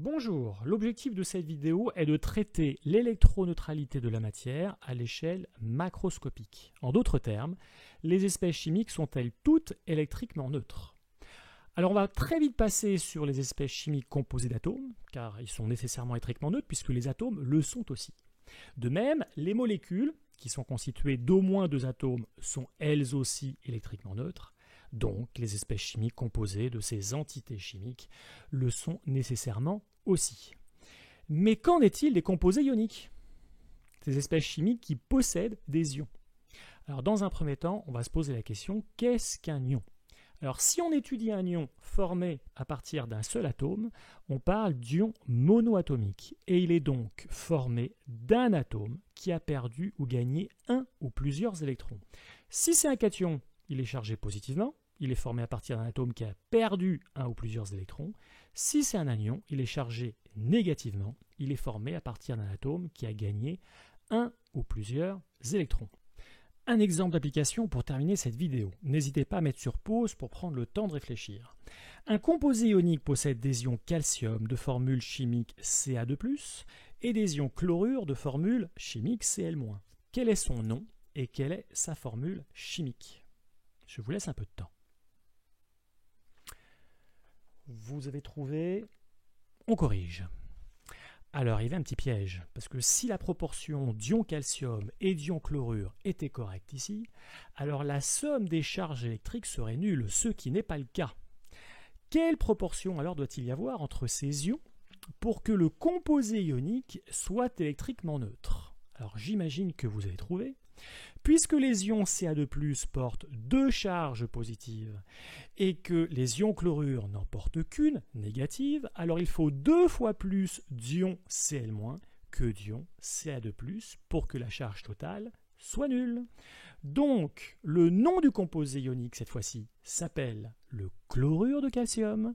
Bonjour, l'objectif de cette vidéo est de traiter l'électroneutralité de la matière à l'échelle macroscopique. En d'autres termes, les espèces chimiques sont-elles toutes électriquement neutres? Alors on va très vite passer sur les espèces chimiques composées d'atomes, car ils sont nécessairement électriquement neutres puisque les atomes le sont aussi. De même, les molécules, qui sont constituées d'au moins deux atomes, sont elles aussi électriquement neutres. Donc les espèces chimiques composées de ces entités chimiques le sont nécessairement aussi. Mais qu'en est-il des composés ioniques? Ces espèces chimiques qui possèdent des ions. Alors dans un premier temps, on va se poser la question, qu'est-ce qu'un ion? Alors si on étudie un ion formé à partir d'un seul atome, on parle d'ion monoatomique. Et il est donc formé d'un atome qui a perdu ou gagné un ou plusieurs électrons. Si c'est un cation, il est chargé positivement. Il est formé à partir d'un atome qui a perdu un ou plusieurs électrons. Si c'est un anion, il est chargé négativement. Il est formé à partir d'un atome qui a gagné un ou plusieurs électrons. Un exemple d'application pour terminer cette vidéo. N'hésitez pas à mettre sur pause pour prendre le temps de réfléchir. Un composé ionique possède des ions calcium de formule chimique Ca2+, et des ions chlorure de formule chimique Cl-. Quel est son nom et quelle est sa formule chimique? Je vous laisse un peu de temps. Vous avez trouvé? On corrige. Alors, il y avait un petit piège, parce que si la proportion d'ion calcium et d'ion chlorure était correcte ici, alors la somme des charges électriques serait nulle, ce qui n'est pas le cas. Quelle proportion alors doit-il y avoir entre ces ions pour que le composé ionique soit électriquement neutre? Alors, j'imagine que vous avez trouvé. Puisque les ions Ca2+ portent deux charges positives et que les ions chlorure n'en portent qu'une, négative, alors il faut deux fois plus d'ions Cl- que d'ions Ca2+ pour que la charge totale soit nulle. Donc, le nom du composé ionique, cette fois-ci, s'appelle le chlorure de calcium.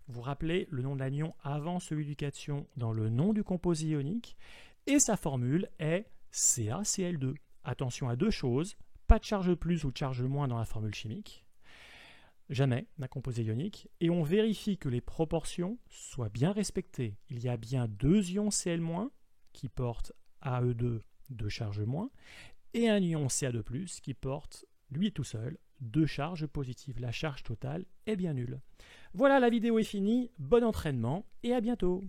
Vous vous rappelez le nom de l'anion avant celui du cation dans le nom du composé ionique, et sa formule est CaCl2. Attention à deux choses, pas de charge plus ou de charge moins dans la formule chimique, jamais d'un composé ionique, et on vérifie que les proportions soient bien respectées. Il y a bien deux ions Cl- qui portent AE2, deux charges moins, et un ion Ca2+, qui porte, lui tout seul, deux charges positives. La charge totale est bien nulle. Voilà, la vidéo est finie, bon entraînement et à bientôt.